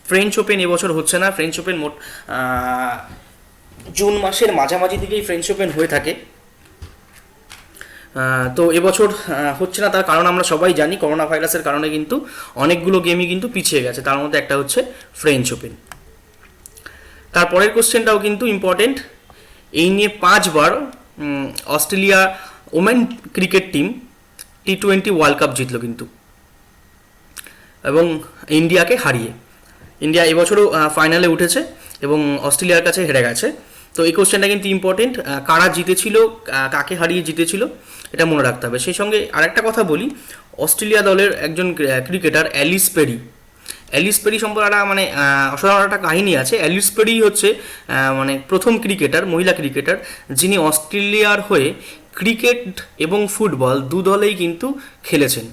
ফ্রেঞ্চ ওপেন এবছর হচ্ছে না। ফ্রেঞ্চ ওপেন মোট জুন মাসের মাঝামাঝি থেকেই ফ্রেঞ্চ ওপেন হয়ে থাকে। তো এবছর হচ্ছে না, তার কারণ আমরা সবাই জানি, করোনা ভাইরাসের কারণে কিন্তু অনেকগুলো গেমই কিন্তু পিছিয়ে গেছে, তার মধ্যে একটা হচ্ছে ফ্রেঞ্চ ওপেন। তারপরের কোশ্চেনটাও কিন্তু ইম্পর্টেন্ট। এই নিয়ে 5 বার Australia women cricket team T20 world cup জিতলো কিন্তু, এবং ইন্ডিয়াকে হারিয়ে। ইন্ডিয়া এবছরও ফাইনালে উঠেছে এবং অস্ট্রেলিয়ার কাছে হেরে গেছে। তো এই কোশ্চেনটা কিন্তু ইম্পর্টেন্ট, কারা জিতেছিল, কাকে হারিয়ে জিতেছিল, এটা মনে রাখতে হবে। সেই সঙ্গে আরেকটা কথা বলি, অস্ট্রেলিয়া দলের একজন cricketer Ellyse Perry, Ellyse Perry সম্পর্কে একটা মানে অসাধারণ একটা কাহিনী আছে। অ্যালিস পেরি হচ্ছে মানে প্রথম ক্রিকেটার, মহিলা ক্রিকেটার, যিনি অস্ট্রেলিয়ার হয়ে ক্রিকেট এবং ফুটবল দু দলেই কিন্তু খেলেছেন।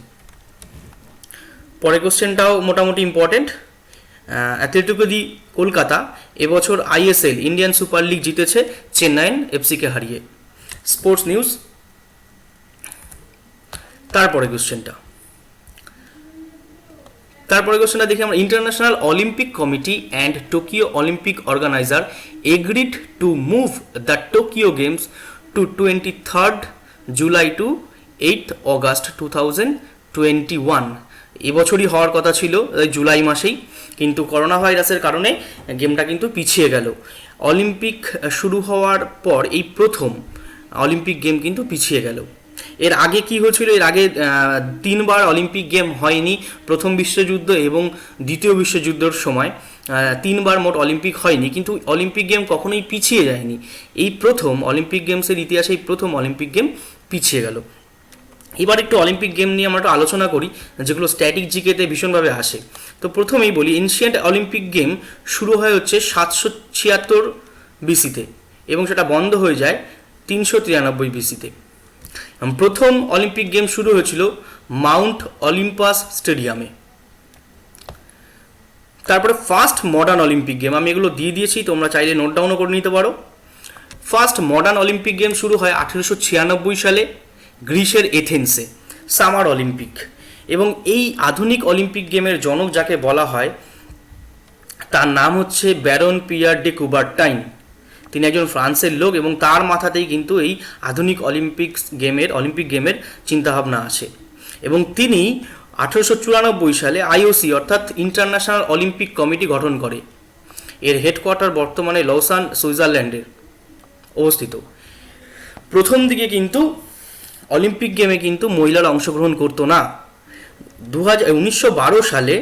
পরের কোশ্চেনটাও মোটামুটি ইম্পর্টেন্ট। অ্যাথলেটিকো দি কলকাতা এবছর ISL ইন্ডিয়ান সুপার লিগ জিতেছে চেন্নাইন এফসিকে হারিয়ে। Sports news. তারপরে কোশ্চেনটা দেখি আমরা। International Olympic Committee and Tokyo Olympic organiser agreed to move the Tokyo games to 23rd July to 8th August 2021। এবছরই হওয়ার কথা ছিল জুলাই মাসেই, কিন্তু করোনা ভাইরাসের কারণে গেমটা কিন্তু পিছিয়ে গেল। অলিম্পিক শুরু হওয়ার পর এই প্রথম অলিম্পিক গেম কিন্তু পিছিয়ে গেল। এর আগে কি হয়েছিল, এর আগে 3 বার অলিম্পিক গেম হয়নি, প্রথম বিশ্বযুদ্ধ এবং দ্বিতীয় বিশ্বযুদ্ধের সময় 3 বার মোট অলিম্পিক হয়নি, কিন্তু অলিম্পিক গেম কখনোই পিছিয়ে যায়নি। এই প্রথম অলিম্পিক গেমসের ইতিহাসে এই প্রথম অলিম্পিক গেম পিছিয়ে গেল। এবার একটু অলিম্পিক গেম নিয়ে আমরা একটু আলোচনা করি, যেগুলো স্ট্যাটিক জিকেতে ভীষণভাবে আসে। তো প্রথমেই বলি, এনশিয়েন্ট অলিম্পিক গেম শুরু হয় হচ্ছে 776 BC-তে এবং সেটা বন্ধ হয়ে যায় 393 BC-তে। প্রথম অলিম্পিক গেম শুরু হয়েছিল মাউন্ট অলিম্পাস স্টেডিয়ামে। তারপরে ফার্স্ট মডার্ন অলিম্পিক গেম, আমি এগুলো দিয়ে দিয়েছি, তোমরা চাইলে নোট ডাউনও করে নিতে পারো। ফার্স্ট মডার্ন অলিম্পিক গেম শুরু হয় 1896 সালে গ্রিসের এথেন্সে, সামার অলিম্পিক। এবং এই আধুনিক অলিম্পিক গেমের জনক যাকে বলা হয় তার নাম হচ্ছে ব্যারন পিয়ার ডে কুবারটাইন। তিনি একজন ফ্রান্সের লোক এবং তার মাথাতেই কিন্তু এই আধুনিক অলিম্পিক গেমের চিন্তাভাবনা আছে। এবং তিনি 1894 সালে IOC অর্থাৎ ইন্টারন্যাশনাল অলিম্পিক কমিটি গঠন করে। এর হেডকোয়ার্টার বর্তমানে লসান, সুইজারল্যান্ডে অবস্থিত। প্রথম দিকে কিন্তু অলিম্পিক গেমে কিন্তু মহিলারা অংশগ্রহণ করতো না। 1912 সালে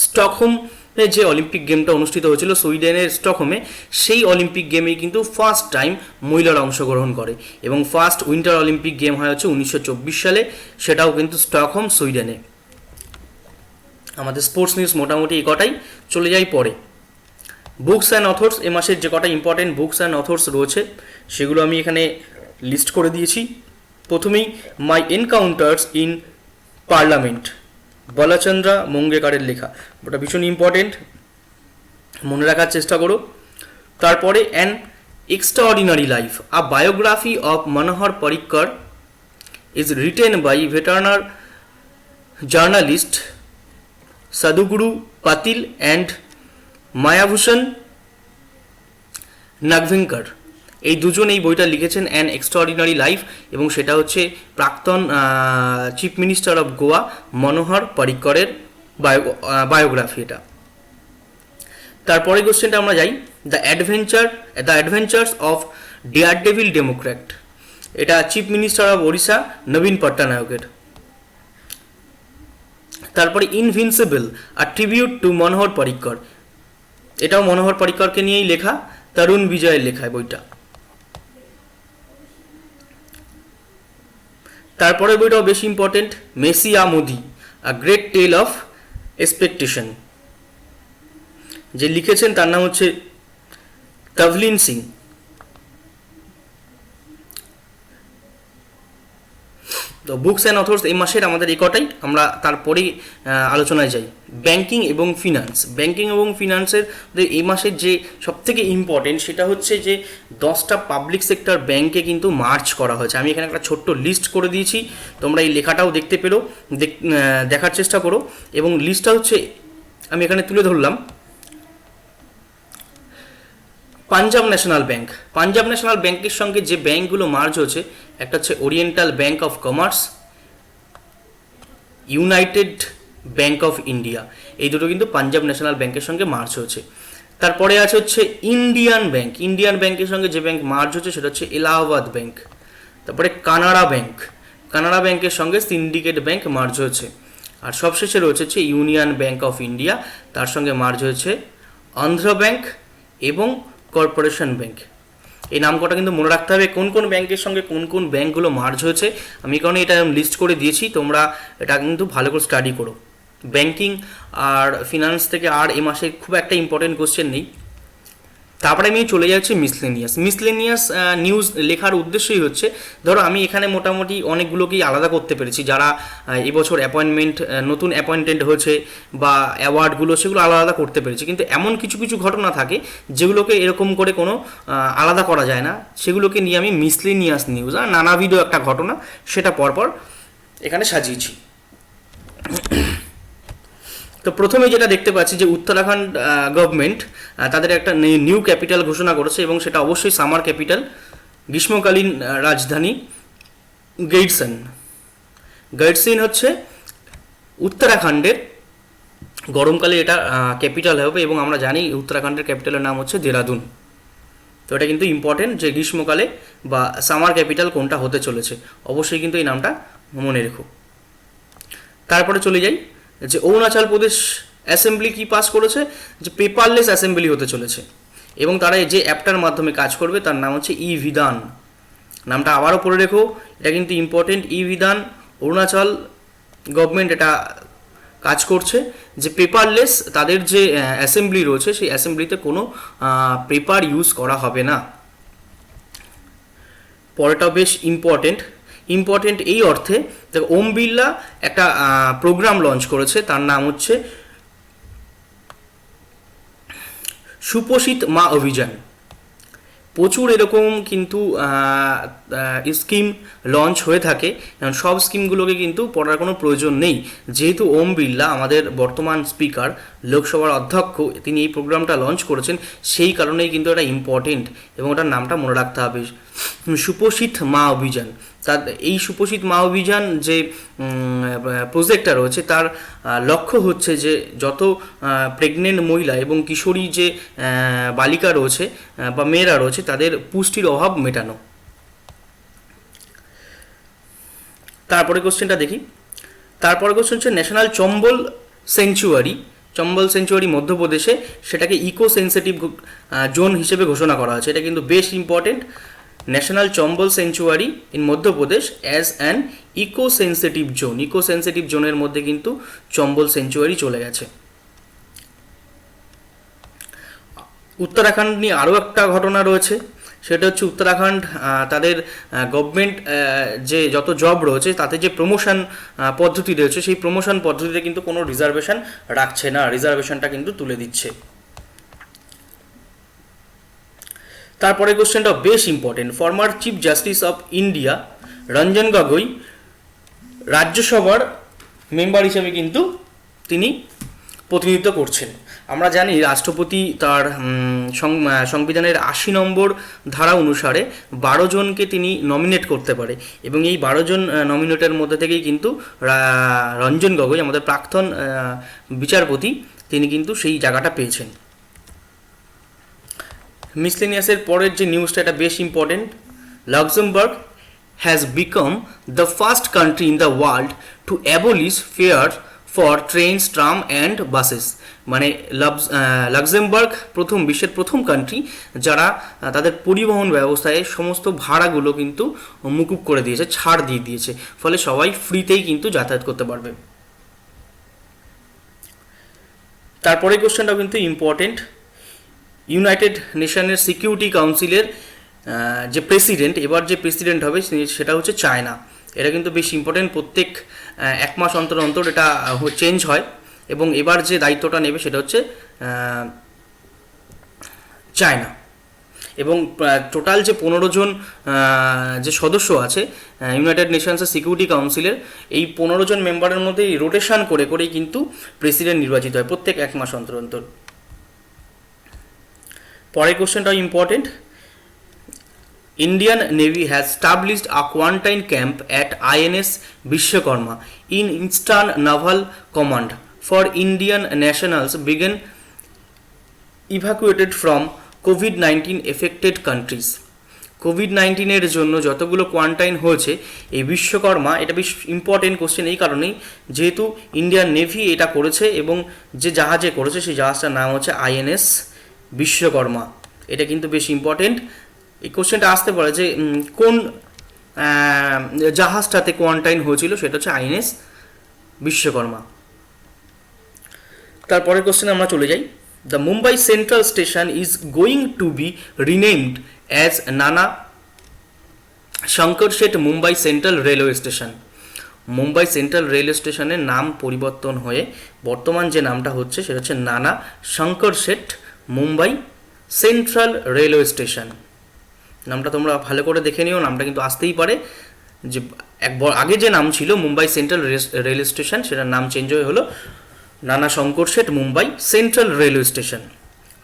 স্টকহোমে যে অলিম্পিক গেমটা অনুষ্ঠিত হয়েছিল সুইডেনের স্টকহোমে, সেই অলিম্পিক গেমে কিন্তু ফার্স্ট টাইম মহিলারা অংশগ্রহণ করে। এবং ফার্স্ট উইন্টার অলিম্পিক গেম হয় হচ্ছে 1924 সালে, সেটাও কিন্তু স্টকহোম, সুইডেনে। আমাদের স্পোর্টস নিউজ মোটামুটি এই কটাই। চলে যাই পরে। বুকস অ্যান্ড অথর্স, এ মাসের যে কটা ইম্পর্টেন্ট বুকস অ্যান্ড অথর্স রয়েছে সেগুলো আমি এখানে লিস্ট করে দিয়েছি। প্রথমেই my encounters in parliament, Balachandra মঙ্গেকারের লেখা, ওটা ভীষণ ইম্পর্টেন্ট, মনে রাখার চেষ্টা করো। তারপরে an extraordinary life, a biography of Manohar Parrikar is written by veteran journalist Sadguru Patil and মায়াভূষণ নাগভেঙ্কর। এই দুজন এই বইটা লিখেছেন, অ্যান এক্সট্রাঅর্ডিনারি লাইফ, এবং সেটা হচ্ছে প্রাক্তন chief minister of Goa Manohar পরিক্করের বায়োগ্রাফি এটা। তারপরে কোশ্চেনটা আমরা যাই, the adventures of daredevil democrat, এটা চিফ মিনিস্টার অফ ওড়িশা নবীন পট্টনায়কের। তারপরে invincible, a tribute to Manohar Parrikar, এটাও মনোহর পরিক্করকে নিয়েই লেখা, তরুণ বিজয়ের লেখায় বইটা। তারপরে বইটাও বেশি important, Messiah Modi a great tale of expectation. যে লিখেছেন তার নাম হচ্ছে তভলিন সিং। তো বুকস অ্যান্ড অথর্স এই মাসের আমাদের এই কটাই, আমরা তারপরেই আলোচনায় যাই। ব্যাংকিং এবং ফিনান্স, ব্যাংকিং এবং ফিনান্সের এই মাসের যে সবথেকে ইম্পর্টেন্ট সেটা হচ্ছে যে 10টা পাবলিক সেক্টর ব্যাংকে কিন্তু মার্চ করা হয়েছে। আমি এখানে একটা ছোট্ট লিস্ট করে দিয়েছি, তোমরা এই লেখাটাও দেখতে পেরো, দেখার চেষ্টা করো। এবং লিস্টটা হচ্ছে আমি এখানে তুলে ধরলাম। Punjab national bank, Punjab national ব্যাংকের সঙ্গে যে ব্যাংকগুলো মার্জ হচ্ছে, একটা হচ্ছে oriental bank of commerce, United bank of India, এই দুটো কিন্তু পাঞ্জাব ন্যাশনাল ব্যাংকের সঙ্গে মার্জ হচ্ছে। তারপরে আছে হচ্ছে ইন্ডিয়ান ব্যাংক, ইন্ডিয়ান ব্যাংকের সঙ্গে যে ব্যাংক মার্জ হচ্ছে সেটা হচ্ছে এলাহাবাদ ব্যাংক। তারপরে কানাড়া ব্যাংক, কানাড়া ব্যাংকের সঙ্গে সিন্ডিকেট ব্যাংক মার্জ হয়েছে। আর সবশেষে রয়েছে হচ্ছে ইউনিয়ন ব্যাংক অফ ইন্ডিয়া, তার সঙ্গে মার্জ হয়েছে অন্ধ্র ব্যাংক এবং কর্পোরেশন ব্যাংক। এই নাম কটা কিন্তু মনে রাখতে হবে, কোন কোন ব্যাংকের সঙ্গে কোন কোন ব্যাংকগুলো মার্জ হয়েছে। আমি কারণে এটা লিস্ট করে দিয়েছি, তোমরা এটা কিন্তু ভালো করে স্টাডি করো। ব্যাংকিং আর ফিনান্স থেকে আর এ মাসে খুব একটা ইম্পর্টেন্ট কোশ্চেন নেই। তারপরে আমি চলে যাচ্ছি মিসলেনিয়াস। মিসলেনিয়াস নিউজ লেখার উদ্দেশ্যই হচ্ছে, ধরো আমি এখানে মোটামুটি অনেকগুলোকেই আলাদা করতে পেরেছি, যারা এবছর অ্যাপয়েন্টমেন্ট নতুন অ্যাপয়েন্টেড হয়েছে বা অ্যাওয়ার্ডগুলো সেগুলো আলাদা আলাদা করতে পেরেছি। কিন্তু এমন কিছু কিছু ঘটনা থাকে যেগুলোকে এরকম করে কোনো আলাদা করা যায় না, সেগুলোকে নিয়ে আমি মিসলেনিয়াস নিউজ আর নানাবিধ একটা ঘটনা সেটা পরপর এখানে সাজিয়েছি। তো প্রথমে যেটা দেখতে পাচ্ছি যে উত্তরাখণ্ড গভর্নমেন্ট তাদের একটা নিউ ক্যাপিটাল ঘোষণা করেছে, এবং সেটা অবশ্যই সামার ক্যাপিটাল, গ্রীষ্মকালীন রাজধানী গেইটসন। গেইটসন হচ্ছে উত্তরাখণ্ডের গরমকালে এটা ক্যাপিটাল হবে, এবং আমরা জানি উত্তরাখণ্ডের ক্যাপিটালের নাম হচ্ছে দেরাদুন। তো এটা কিন্তু ইম্পর্টেন্ট যে গ্রীষ্মকালে বা সামার ক্যাপিটাল কোনটা হতে চলেছে, অবশ্যই কিন্তু এই নামটা মনে রেখো। তারপরে চলে যাই যে অরুণাচল প্রদেশ অ্যাসেম্বলি কি পাস করেছে, যে পেপারলেস অ্যাসেম্বলি হতে চলেছে, এবং তারা যে অ্যাপটার মাধ্যমে কাজ করবে তার নাম হচ্ছে ই বিধান। নামটা আবারও পড়ে রেখো, এটা কিন্তু ইম্পর্টেন্ট। ই বিধান, অরুণাচল গভর্নমেন্ট এটা কাজ করছে যে পেপারলেস তাদের যে অ্যাসেম্বলি রয়েছে সেই অ্যাসেম্বলিতে কোনো পেপার ইউজ করা হবে না। পরেটাও বেশ ইম্পর্টেন্ট এই অর্থে, দেখো ওম বিড়লা একটা প্রোগ্রাম লঞ্চ করেছে, তার নাম হচ্ছে সুপোষিত মা অভিযান। প্রচুর এরকম কিন্তু স্কিম লঞ্চ হয়ে থাকে, সব স্কিমগুলোকে কিন্তু পড়ার কোনো প্রয়োজন নেই, যেহেতু ওম বিড়লা আমাদের বর্তমান স্পিকার, লোকসভার অধ্যক্ষ, তিনি এই প্রোগ্রামটা লঞ্চ করেছেন, সেই কারণেই কিন্তু এটা ইম্পর্টেন্ট এবং ওটার নামটা মনে রাখতে হবে, সুপোষিত মা অভিযান। তার এই সুপোষিত মা অভিযান যে প্রজেক্টটা রয়েছে তার লক্ষ্য হচ্ছে যে যত প্রেগনেন্ট মহিলা এবং কিশোরী যে বালিকা রয়েছে বা মেয়েরা রয়েছে তাদের পুষ্টির অভাব মেটানো। তারপরে কোশ্চেনটা দেখি। তারপরে কোশ্চেন হচ্ছে ন্যাশনাল চম্বল সেঞ্চুয়ারি মধ্যপ্রদেশে, সেটাকে ইকো সেন্সিটিভ জোন হিসেবে ঘোষণা করা হয়েছে। এটা কিন্তু বেশ important. National Chambal sanctuary in Madhya Pradesh as an eco sensitive জোনের মধ্যে কিন্তু চম্বল সেঞ্চুয়ারি চলে গেছে। উত্তরাখণ্ড নিয়ে আরও একটা ঘটনা রয়েছে, সেটা হচ্ছে উত্তরাখণ্ড তাদের গভর্নমেন্ট যে যত জব রয়েছে তাতে যে প্রমোশন পদ্ধতি রয়েছে সেই প্রমোশন পদ্ধতিতে কিন্তু কোনো রিজার্ভেশন রাখছে না, রিজার্ভেশনটা কিন্তু তুলে দিচ্ছে। তারপরে কোশ্চেনটা বেশ important. Former chief justice of India Ranjan Gogoi রাজ্যসভার মেম্বার হিসেবে কিন্তু তিনি প্রতিনিধিত্ব করছেন। আমরা জানি রাষ্ট্রপতি তার সংবিধানের ৮০ নম্বর ধারা অনুসারে ১২ জনকে তিনি নমিনেট করতে পারে, এবং এই ১২ জন নমিনেটের মধ্যে থেকেই কিন্তু রঞ্জন গগৈ আমাদের প্রাক্তন বিচারপতি তিনি কিন্তু সেই জায়গাটা পেয়েছেন। মিসলেনিয়াসের পরের যে নিউজটা এটা বেশ important. Luxembourg has become the first country in the world to abolish fare for trains, tram and buses. মানে লাক্সেমবার্গ বিশ্বের প্রথম কান্ট্রি যারা তাদের পরিবহন ব্যবস্থায় সমস্ত ভাড়াগুলো কিন্তু মুকুব করে দিয়েছে, ছাড় দিয়ে দিয়েছে, ফলে সবাই ফ্রিতেই কিন্তু যাতায়াত করতে পারবে। তারপরে কোশ্চেনটাও কিন্তু ইম্পর্টেন্ট। ইউনাইটেড নেশনের সিকিউরিটি কাউন্সিলের যে প্রেসিডেন্ট, এবার যে প্রেসিডেন্ট হবে সেটা হচ্ছে চায়না। এটা কিন্তু বেশ ইম্পর্টেন্ট, প্রত্যেক 1 মাস অন্তর অন্তর এটা চেঞ্জ হয়, এবং এবার যে দায়িত্বটা নেবে সেটা হচ্ছে চায়না। এবং টোটাল যে 15 জন যে সদস্য আছে ইউনাইটেড নেশনসের সিকিউরিটি কাউন্সিলের, এই 15 জন মেম্বারের মধ্যে রোটেশন করে করেই কিন্তু প্রেসিডেন্ট নির্বাচিত হয় প্রত্যেক 1 মাস অন্তর অন্তর। পরের কোশ্চেনটাও important. Indian Navy has established a quarantine camp at INS Vishwakarma in Eastern Naval Command for Indian nationals being evacuated from COVID-19 affected countries. COVID-19 জন্য যতগুলো কোয়ারেন্টাইন হয়েছে এই বিশ্বকর্মা, এটা বেশ ইম্পর্টেন্ট কোশ্চেন এই কারণেই যেহেতু ইন্ডিয়ান নেভি এটা করেছে, এবং যে জাহাজে করেছে সেই জাহাজটার নাম হচ্ছে INS বিশ্বকর্মা। এটা কিন্তু বেশ ইম্পর্টেন্ট। এই কোশ্চেনটা আসতে পারে যে কোন জাহাজটাতে কোয়ারেন্টাইন হয়েছিল, সেটা হচ্ছে INS বিশ্বকর্মা। তারপরের কোশ্চেনে আমরা চলে যাই। The Mumbai central station is going to be renamed as Nana Shankar Sheth Mumbai central railway station. Mumbai central railway স্টেশনের নাম পরিবর্তন হয়ে বর্তমান যে নামটা হচ্ছে সেটা হচ্ছে নানা Shankar Sheth Mumbai central railway station. নামটা তোমরা ভালো করে দেখে নিও, নামটা কিন্তু আসতেই পারে। যে আগে যে নাম ছিল মুম্বাই সেন্ট্রাল রেলওয়ে স্টেশন, সেটার নাম চেঞ্জ হয়ে হলো নানা Shankar Sheth Mumbai central railway station.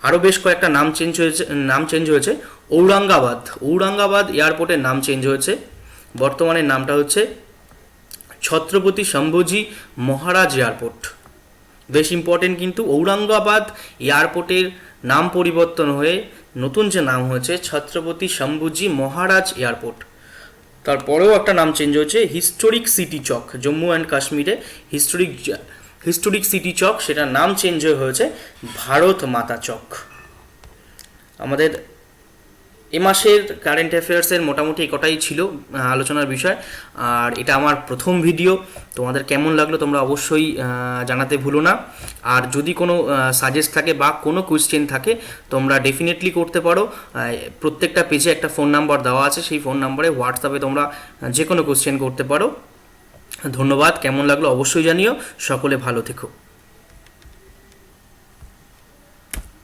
আরও বেশ কয়েকটা নাম চেঞ্জ হয়েছে। ঔরঙ্গাবাদ এয়ারপোর্টের নাম চেঞ্জ হয়েছে, বর্তমানে নামটা হচ্ছে ছত্রপতি সম্ভাজি মহারাজ এয়ারপোর্ট। বেশ ইম্পর্টেন্ট কিন্তু, ঔরঙ্গাবাদ এয়ারপোর্টের নাম পরিবর্তন হয়ে নতুন যে নাম হয়েছে ছত্রপতি সম্ভাজি মহারাজ এয়ারপোর্ট। তারপরেও একটা নাম চেঞ্জ হয়েছে historic city Chak, Jammu and কাশ্মীরে হিস্টোরিক সিটি চক, সেটার নাম চেঞ্জ হয়েছে ভারত মাতা চক। আমাদের এ মাসের কারেন্ট অ্যাফেয়ার্সের মোটামুটি কটাই ছিল আলোচনার বিষয়, আর এটা আমার প্রথম ভিডিও। তোমাদের কেমন লাগলো তোমরা অবশ্যই জানাতে ভুলো না। আর যদি কোনো সাজেস্ট থাকে বা কোনো কোয়েশ্চেন থাকে তোমরা ডেফিনেটলি করতে পারো। প্রত্যেকটা পেজে একটা ফোন নাম্বার দেওয়া আছে, সেই ফোন নাম্বারে হোয়াটসঅ্যাপে তোমরা যে কোনো কোয়েশ্চেন করতে পারো। ধন্যবাদ। কেমন লাগলো অবশ্যই জানিও। সকলে ভালো থেকো।